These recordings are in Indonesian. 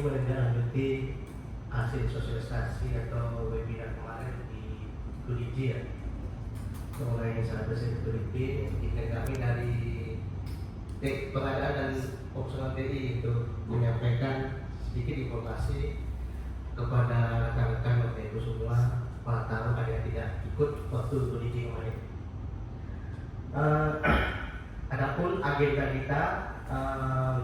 menindaklanjuti hasil sosialisasi atau webinar kemarin di Guliji ya, mengenai cyber security. Ini kami dari pengadaan dan opsional TI itu menyampaikan sedikit informasi kepada rekan-rekan Bapak Ibu semua, para tamu ada yang tidak ikut waktu Guliji kemarin. Adapun agenda kita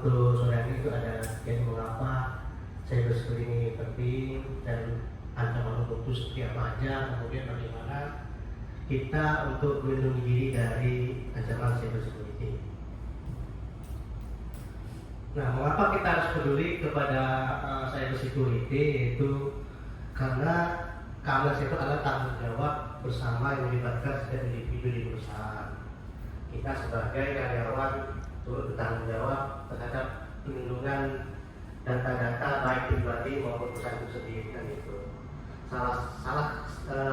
untuk sore hari itu ada yang mengapa cyber security ini penting dan ancaman hukum itu seperti apa aja, kemudian bagaimana kita untuk melindungi diri dari ancaman cyber security. Nah, mengapa kita harus peduli kepada cyber security? Yaitu karena itu adalah tanggung jawab bersama yang melibatkan setiap individu di perusahaan. Kita sebagai karyawan turut bertanggung jawab terhadap perlindungan data-data baik pribadi maupun perusahaan itu sendiri, kan itu.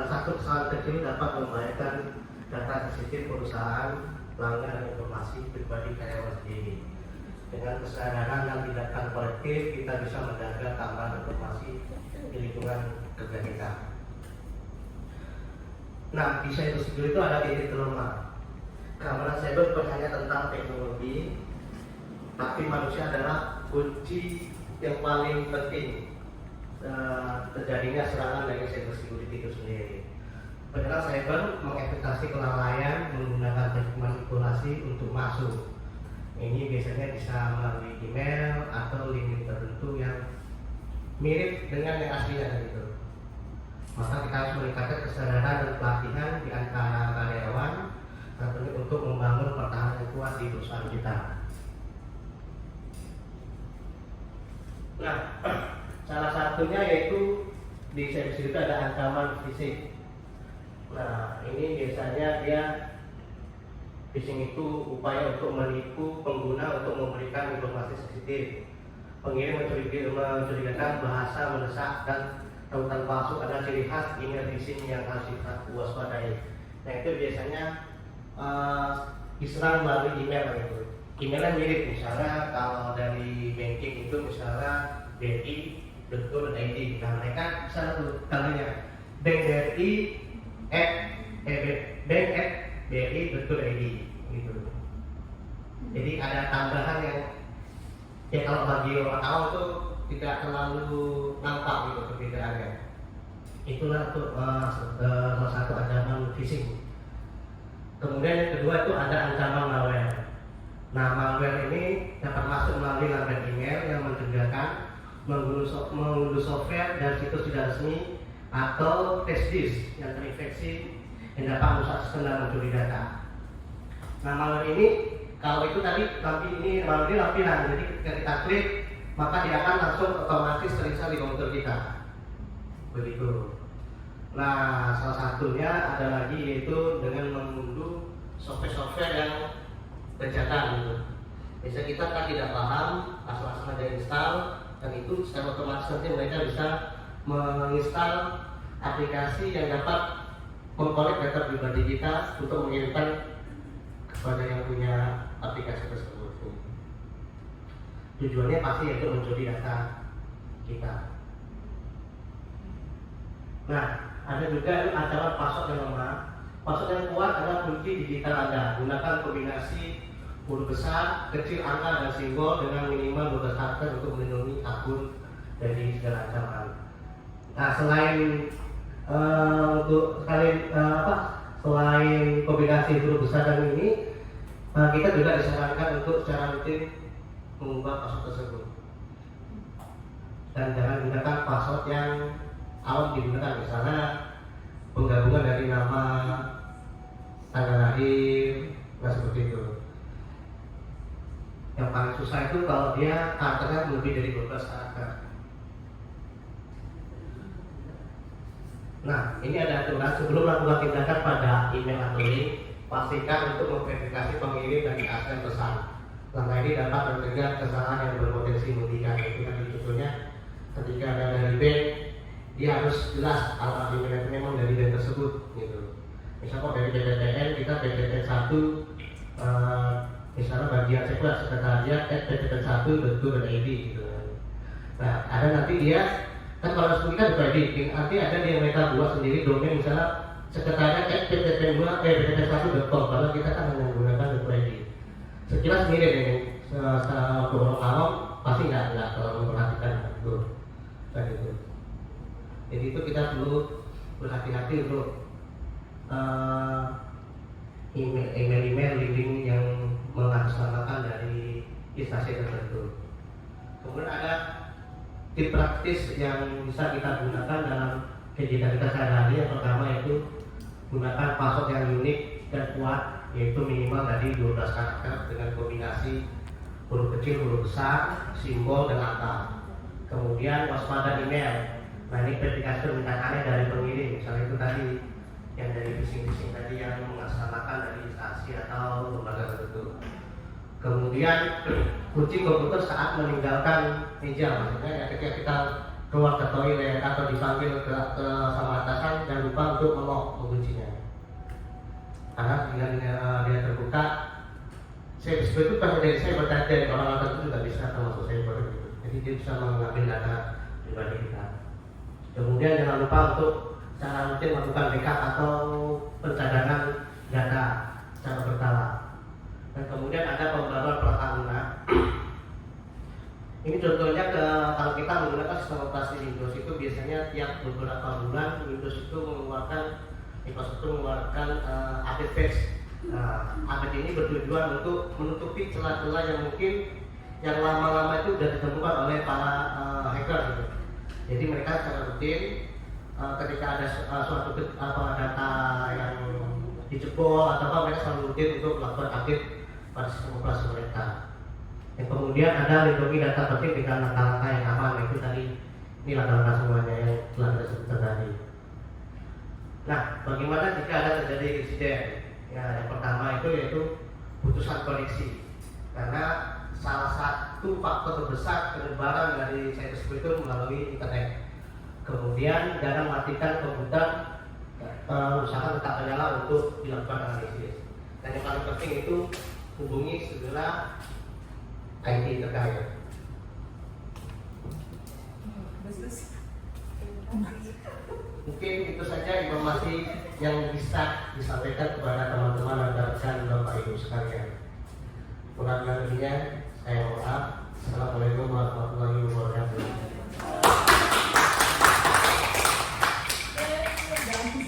Satu kesalahan kecil dapat membahayakan data sensitif perusahaan, pelanggan informasi pribadi karyawan sendiri. Dengan kesadaran dan tindakan kolektif, kita bisa menjaga keamanan informasi di lingkungan kerja kita. Nah, di cyber security itu ada titik lemah. Keamanan cyber bukan hanya tentang teknologi, tapi manusia adalah kunci yang paling penting terjadinya serangan dari cyber security itu sendiri. Penyerang cyber mengekspektasi kelalaian menggunakan teknik manipulasi untuk masuk. Ini biasanya bisa melalui email atau link tertentu yang mirip dengan yang aslinya gitu. Maka kita harus meningkatkan kesadaran dan pelatihan di antara karyawan tentunya untuk membangun pertahanan yang kuat di perusahaan kita. Nah, salah satunya yaitu di cyber security ada ancaman phishing. Nah, ini biasanya phishing itu upaya untuk menipu pengguna untuk memberikan informasi sensitif. Pengirim mencurigakan bahasa mendesak dan tautan palsu adalah ciri khas email phishing yang harus kita waspadai. Nah, itu biasanya diserang melalui email gitu. Emailnya mirip, misalnya kalau dari banking itu misalnya bri.co.id. Nah, mereka bisa namanya bank@bri.co.id gitu. Jadi ada tambahan yang kalau bagi orang awam itu tidak terlalu nampak gitu perbedaannya. Itulah untuk salah satu ancaman phishing. Kemudian yang kedua itu ada ancaman malware. Nah, malware ini dapat masuk melalui lambat email yang mencurigakan, mengunduh software dan situs tidak resmi, atau test disk yang terinfeksi yang dapat merusak sistem dan mencuri data. Nah, malware ini kalau itu tadi ini malware ini lampiran, jadi ketika kita klik maka dia akan langsung otomatis terinstall di komputer kita. Begitu. Nah, salah satunya ada lagi yaitu dengan mengunduh software yang bajakan gitu. Biasanya kita kan tidak paham, asal-asal aja install, dan itu secara otomatis nanti mereka bisa menginstal aplikasi yang dapat mengkolek data pribadi kita untuk mengirimkan kepada yang punya aplikasi tersebut. Tujuannya pasti untuk mencuri data kita. Nah, ada juga ancaman password yang lemah. Password yang kuat adalah kunci digital Anda. Gunakan kombinasi huruf besar, kecil, angka, dan simbol dengan minimal 12 karakter untuk melindungi akun dari segala ancaman. Nah, selain kombinasi huruf besar dan ini, kita juga disarankan untuk secara rutin mengubah password tersebut. Dan jangan gunakan password yang awam digunakan, misalnya penggabungan dari nama, tanggal lahir, nah seperti itu. Yang paling susah itu kalau dia karakternya lebih dari 12 karakter. Nah, ini ada aturan sebelum melakukan tindakan pada email atau link, pastikan untuk memverifikasi pengirim dan asal pesan. Langkah ini dapat mencegah kesalahan yang berpotensi merugikan. Itu kan contohnya ketika ada dari bank, dia harus jelas alamat email itu memang dari bank tersebut gitu. Misalnya dari BPTN, kita BPTN 1 misalnya bagian sekretariat @bptn1.go.id gitu. Nah, ada nanti dia kan kalau seperti kan predict, nanti ada yang mereka buat sendiri domain misalnya sekretariat btp1.com karena kita kan hanya menggunakan predict. Sekilas mirip ini, untuk orang awam pasti nggak terlalu memperhatikan itu, kan itu. Jadi itu kita perlu berhati-hati untuk email link yang mengatasnamakan dari instansi tertentu. Kemudian ada tip praktis yang bisa kita gunakan dalam kegiatan kita sehari-hari. Yang pertama yaitu gunakan password yang unik dan kuat, yaitu minimal dari 12 karakter dengan kombinasi huruf kecil, huruf besar, simbol, dan angka. Kemudian waspada email. Nah, ini verifikasi permintaannya dari pengirim, misalnya itu tadi yang dari phishing tadi yang mengatasnamakan dari instansi atau lembaga tertentu. Kemudian kunci komputer saat meninggalkan meja, maksudnya ya ketika kita keluar ke toilet atau dipanggil ke sama atasan, jangan lupa untuk mengolah kuncinya. Karena dengan dia terbuka, saya sebetulnya pas dari saya berkata dari orang tertentu juga bisa termasuk saya gitu. Jadi dia bisa mengambil data pribadi kita. Kemudian jangan lupa untuk secara rutin melakukan backup atau pencadangan data secara berkala. Dan kemudian ada pembaruan perangkat. Ini contohnya kalau kita menggunakan sistem operasi Windows itu biasanya tiap beberapa bulan Windows itu mengeluarkan update patch. Nah, update ini bertujuan untuk menutupi celah-celah yang mungkin yang lama-lama itu sudah ditemukan oleh para hacker gitu. Jadi mereka secara rutin ketika ada suatu data yang dijebol atau apa, mereka selalu rutin untuk melakukan update pada sistem operasi mereka. Yang kemudian ada lindungi data penting dengan langkah-langkah yang aman. Itu tadi ini langkah-langkah semuanya yang telah kita sebutkan tadi. Nah, bagaimana jika ada terjadi insiden? Ya, yang pertama itu yaitu putusan koneksi. Karena salah satu faktor terbesar penyebaran dari cyberspace itu melalui internet. Kemudian jangan matikan komputer, usahakan tetap menyala untuk dilakukan analisis. Dan yang paling penting itu hubungi segera IT terkait. Mungkin itu saja informasi yang bisa disampaikan kepada teman-teman dan rekan Bapak Ibu sekalian. Kurang lebihnya saya mohon maaf. Assalamualaikum warahmatullahi wabarakatuh.